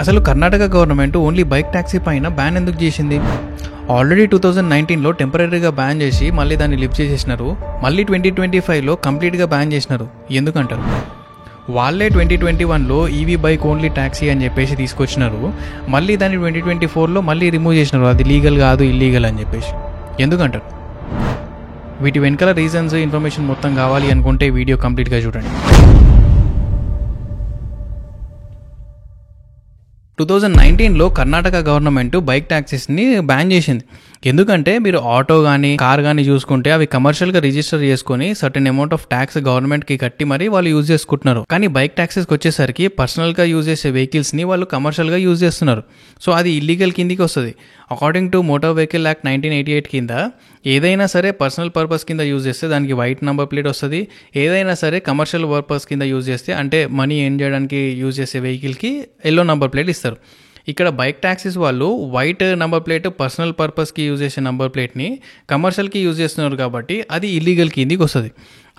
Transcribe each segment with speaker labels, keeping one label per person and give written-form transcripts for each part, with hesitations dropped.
Speaker 1: అసలు Karnataka government only bike taxi పైన ban ఎందుకు చేసింది? ఆల్రెడీ 2019లో టెంపరీగా బ్యాన్ చేసి మళ్ళీ దాన్ని లిఫ్ట్ చేసేసినారు. మళ్ళీ 2025లో కంప్లీట్గా బ్యాన్ చేసినారు. ఎందుకంటారు? వాళ్ళే 2021లో ఈవీ బైక్ ఓన్లీ ట్యాక్సీ అని చెప్పేసి తీసుకొచ్చినారు. మళ్ళీ దాన్ని 2024లో మళ్ళీ రిమూవ్ చేసినారు. అది లీగల్ కాదు, ఇల్లీగల్ అని చెప్పేసి. ఎందుకంటారు? వీటి వెనకాల రీజన్స్, ఇన్ఫర్మేషన్ మొత్తం కావాలి అనుకుంటే వీడియో కంప్లీట్గా చూడండి. 2019లో కర్ణాటక గవర్నమెంట్ బైక్ ట్యాక్సీస్ని బ్యాన్ చేసింది. ఎందుకంటే మీరు ఆటో కానీ కార్ కానీ చూసుకుంటే అవి కమర్షియల్గా రిజిస్టర్ చేసుకుని సర్టెన్ అమౌంట్ ఆఫ్ ట్యాక్స్ గవర్నమెంట్కి కట్టి మరీ వాళ్ళు యూజ్ చేసుకుంటున్నారు. కానీ బైక్ ట్యాక్సీస్కి వచ్చేసరికి పర్సనల్గా యూజ్ చేసే వెహికల్స్ని వాళ్ళు కమర్షియల్గా యూజ్ చేస్తున్నారు. సో అది ఇల్లీగల్ కిందికి వస్తుంది. According to motor vehicle act 1988 కింద ఏదైనా సరే పర్సనల్ పర్పస్ కింద యూజ్ చేస్తే దానికి వైట్ నెంబర్ ప్లేట్ వస్తుంది. ఏదైనా సరే కమర్షియల్ పర్పస్ కింద యూజ్ చేస్తే అంటే మనీ ఎర్న్ చేయడానికి యూజ్ చేసే వెహికల్కి ఎల్లో నెంబర్ ప్లేట్ ఇస్తారు. ఇక్కడ బైక్ ట్యాక్సీస్ వాళ్ళు వైట్ నెంబర్ ప్లేట్ పర్సనల్ పర్పస్కి యూజ్ చేసే నెంబర్ ప్లేట్ని కమర్షియల్కి యూజ్ చేస్తున్నారు కాబట్టి అది ఇల్లీగల్ కిందికి వస్తుంది.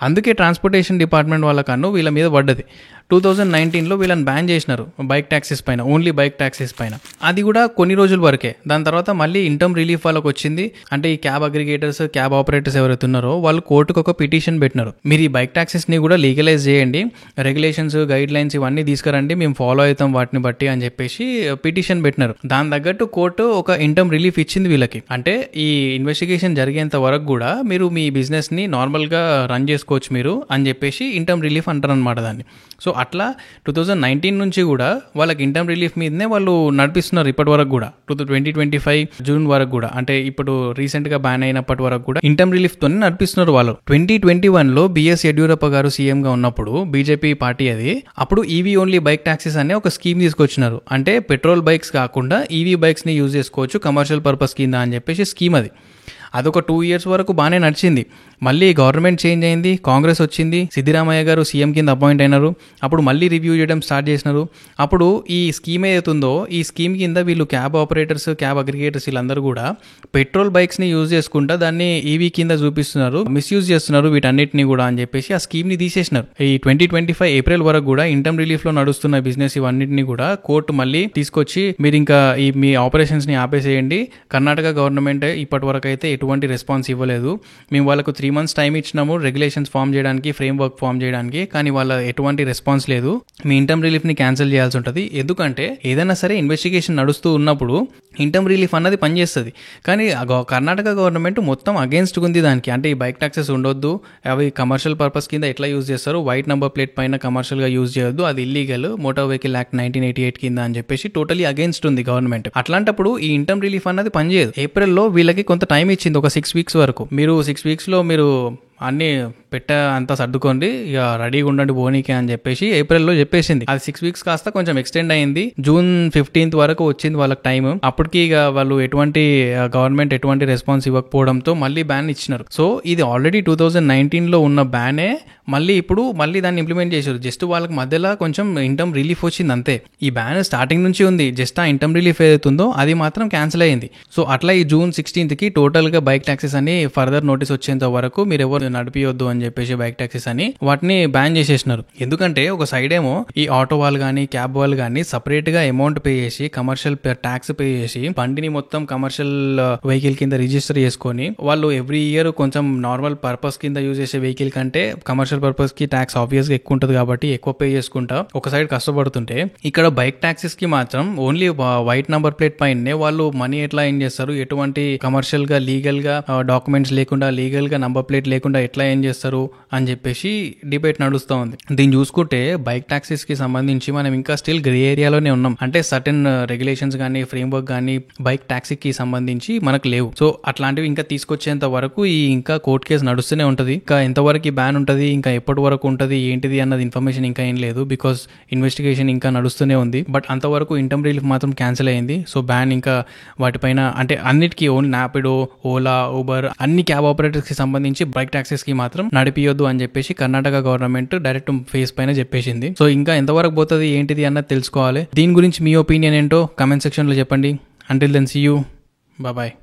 Speaker 1: అందుకే ట్రాన్స్పోర్టేషన్ డిపార్ట్మెంట్ వాళ్ళ కన్ను వీళ్ళ మీద పడ్డది. 2019లో వీళ్ళని బ్యాన్ చేసినారు బైక్ ట్యాక్సీస్ పైన, ఓన్లీ బైక్ ట్యాక్సీస్ పైన. అది కూడా కొన్ని రోజుల వరకే. దాని తర్వాత మళ్ళీ ఇన్కమ్ రిలీఫ్ వాళ్ళకి వచ్చింది. అంటే ఈ క్యాబ్ అగ్రిగేటర్స్, క్యాబ్ ఆపరేటర్స్ ఎవరైతే ఉన్నారో వాళ్ళు కోర్టుకు ఒక పిటిషన్ పెట్టినారు. మీరు ఈ బైక్ ట్యాక్సీస్ని కూడా లీగలైజ్ చేయండి, రెగ్యులేషన్స్, గైడ్ లైన్స్ ఇవన్నీ తీసుకురండి, మేము ఫాలో అవుతాం వాటిని బట్టి అని చెప్పేసి పిటిషన్ పెట్టినారు. దాని తగ్గట్టు కోర్టు ఒక ఇన్కమ్ రిలీఫ్ ఇచ్చింది వీళ్ళకి. అంటే ఈ ఇన్వెస్టిగేషన్ జరిగేంత వరకు కూడా మీరు మీ బిజినెస్ని నార్మల్గా రన్ చేసుకోవచ్చు మీరు అని చెప్పేసి ఇన్కమ్ రిలీఫ్ అంటారు అనమాట దాన్ని. సో అట్లా 2019 నుంచి కూడా వాళ్ళకి ఇన్కమ్ రిలీఫ్ మీదనే వాళ్ళు నడిపిస్తున్నారు ఇప్పటి వరకు కూడా. 2025 జూన్ వరకు కూడా, అంటే ఇప్పుడు రీసెంట్గా బ్యాన్ అయినప్పటి వరకు కూడా ఇన్కమ్ రిలీఫ్తోనే నడిపిస్తున్నారు వాళ్ళు. 2021లో బిఎస్ యడ్యూరప్ప గారు సీఎంగా ఉన్నప్పుడు బీజేపీ పార్టీ అది, అప్పుడు ఈవీ ఓన్లీ బైక్ ట్యాక్సీస్ అనే ఒక స్కీమ్ తీసుకొచ్చినారు. అంటే పెట్రోల్ బైక్స్ కాకుండా ఈవీ బైక్స్ని యూజ్ చేసుకోవచ్చు కమర్షియల్ పర్పస్ కింద అని చెప్పేసి స్కీమ్ అది. అదొక 2 years వరకు బాగానే నడిచింది. మళ్ళీ గవర్నమెంట్ చేంజ్ అయింది, కాంగ్రెస్ వచ్చింది, సిద్దిరామయ్య గారు సీఎం కింద అపాయింట్ అయినారు. అప్పుడు మళ్ళీ రివ్యూ చేయడం స్టార్ట్ చేసినారు. అప్పుడు ఈ స్కీమ్ ఏదైతుందో ఈ స్కీమ్ కింద వీళ్ళు క్యాబ్ ఆపరేటర్స్, క్యాబ్ అగ్రిగేటర్స్ వీళ్ళందరూ కూడా పెట్రోల్ బైక్స్ని యూజ్ చేసుకుంటా దాన్ని ఈవీ కింద చూపిస్తున్నారు, మిస్యూజ్ చేస్తున్నారు వీటన్నిటిని కూడా అని చెప్పేసి ఆ స్కీమ్ని తీసేసినారు. ఈ 2025 ఏప్రిల్ వరకు కూడా ఇన్కమ్ రిలీఫ్లో నడుస్తున్న బిజినెస్ ఇవన్నిటిని కూడా కోర్టు మళ్ళీ తీసుకొచ్చి మీరు ఇంకా ఈ మీ ఆపరేషన్స్ని ఆపేసేయండి. కర్ణాటక గవర్నమెంట్ ఇప్పటి వరకు అయితే ఎటువంటి రెస్పాన్స్ ఇవ్వలేదు. మేము వాళ్ళకు 3 months టైం ఇచ్చినాము రెగ్యులేషన్స్ ఫామ్ చేయడానికి, ఫ్రేమ్ వర్క్ ఫామ్ చేయడానికి, కానీ వాళ్ళ ఎటువంటి రెస్పాన్స్ లేదు. మీ ఇన్కమ్ రిలీఫ్ని క్యాన్సిల్ చేయాల్సి ఉంటుంది. ఎందుకంటే ఏదైనా సరే ఇన్వెస్టిగేషన్ నడుస్తూ ఉన్నప్పుడు ఇన్కమ్ రిలీఫ్ అన్నది పనిచేస్తుంది. కానీ కర్ణాటక గవర్నమెంట్ మొత్తం అగేన్స్ట్ ఉంది దానికి. అంటే ఈ బైక్ ట్యాక్సెస్ ఉండొద్దు, అవి కమర్షియల్ పర్పస్ కింద ఎట్లా యూజ్ చేస్తారు, వైట్ నెంబర్ ప్లేట్ పైన కమర్షియల్గా యూజ్ చేయొద్దు, అది ఇల్లీగల్, మోటార్ వెహికల్ యాక్ట్ 1988 కింద అని చెప్పేసి టోటలీ అగేన్స్ట్ ఉంది గవర్నమెంట్. అట్లాంటప్పుడు ఈ ఇన్కమ్ రిలీఫ్ అన్నది పనిచేయదు. ఏప్రిల్లో వీళ్ళకి కొంత టైం ఇచ్చింది, ఒక 6 weeks వరకు. మీరు 6 weeksలో మీరు అన్ని అంతా సర్దుకోండి, ఇక రెడీగా ఉండండి పోనీకే అని చెప్పేసి ఏప్రిల్లో చెప్పేసింది. అది 6 weeks కాస్త కొంచెం ఎక్స్టెండ్ అయింది. June 15th వరకు వచ్చింది వాళ్ళకి టైం. అప్పటికి ఇక వాళ్ళు గవర్నమెంట్ ఎటువంటి రెస్పాన్స్ ఇవ్వకపోవడంతో మళ్ళీ బ్యాన్ ఇచ్చినారు. సో ఇది ఆల్రెడీ 2019లో ఉన్న బ్యానే మళ్ళీ దాన్ని ఇంప్లిమెంట్ చేశారు. జస్ట్ వాళ్ళకి మధ్యలో కొంచెం ఇన్కమ్ రిలీఫ్ వచ్చింది అంతే. ఈ బ్యాన్ స్టార్టింగ్ నుంచి ఉంది, జస్ట్ ఆ ఇన్కమ్ రిలీఫ్ ఏదైతుందో అది మాత్రం క్యాన్సిల్ అయింది. సో అట్లా ఈ June 16th టోటల్ గా బైక్ ట్యాక్సీస్ అని ఫర్దర్ నోటీస్ వచ్చేంత వరకు మీరు ఎవరు నడిపియొద్దు అని చెప్పేసి బైక్ ట్యాక్సీస్ అని వాటిని బ్యాన్ చేసేసినారు. ఎందుకంటే ఒక సైడ్ ఏమో ఈ ఆటో వాళ్ళు కానీ క్యాబ్ వాళ్ళు కానీ సపరేట్ గా అమౌంట్ పే చేసి కమర్షియల్ ట్యాక్స్ పే చేసి బండిని మొత్తం కమర్షియల్ వెహికల్ కింద రిజిస్టర్ చేసుకొని వాళ్ళు ఎవ్రీ ఇయర్ కొంచెం నార్మల్ పర్పస్ కింద యూజ్ చేసే వెహికల్ కంటే కమర్షియల్ పర్పస్ కి ట్యాక్స్ ఆబ్వియస్ గా ఎక్కువ ఉంటుంది కాబట్టి ఎక్కువ పే చేసుకుంటా ఒక సైడ్ కష్టపడుతుంటే, ఇక్కడ బైక్ ట్యాక్సీస్ కి మాత్రం ఓన్లీ వైట్ నంబర్ ప్లేట్ పైనే వాళ్ళు మనీ ఎట్లా ఏం చేస్తారు, ఎటువంటి కమర్షియల్ గా లీగల్ గా డాక్యుమెంట్స్ లేకుండా లీగల్ గా నంబర్ ప్లేట్ లేకుండా ఎట్లా ఏం చేస్తారు అని చెప్పేసి డిబేట్ నడుస్తూ ఉంది. దీన్ని చూసుకుంటే బైక్ ట్యాక్సీస్ కి సంబంధించి మనం ఇంకా స్టిల్ గ్రే ఏరియాలోనే ఉన్నాం. అంటే సర్టెన్ రెగ్యులేషన్స్ కానీ ఫ్రేమ్ వర్క్ కానీ బైక్ ట్యాక్సీకి సంబంధించి మనకు లేవు. సో అట్లాంటివి ఇంకా తీసుకొచ్చేంత వరకు ఈ ఇంకా కోర్టు కేసు నడుస్తూనే ఉంటుంది. ఇంకా ఎంతవరకు ఈ బ్యాన్ ఉంటుంది, ఇంకా ఎప్పటి వరకు ఉంటుంది ఏంటిది అన్నది ఇన్ఫర్మేషన్ ఇంకా ఏం లేదు. బికాస్ ఇన్వెస్టిగేషన్ ఇంకా నడుస్తూనే ఉంది. బట్ అంతవరకు ఇన్కమ్ రిలీఫ్ మాత్రం క్యాన్సిల్ అయింది. సో బ్యాన్ ఇంకా వాటిపైన అంటే అన్నిటికీ ఓన్లీ ర్యాపిడో, ఓలా, ఊబర్ అన్ని క్యాబ్ ఆపరేటర్స్ కి సంబంధించి బైక్ ట్యాక్సీస్ కి మాత్రం నడిపియొద్దు అని చెప్పేసి కర్ణాటక గవర్నమెంట్ డైరెక్ట్ ఫేస్ పైన చెప్పేసింది. సో ఇంకా ఎంతవరకు పోతుంది ఏంటిది అన్నది తెలుసుకోవాలి. దీని గురించి మీ ఒపీనియన్ ఏంటో కామెంట్ సెక్షన్ లో చెప్పండి. Until then see you, bye.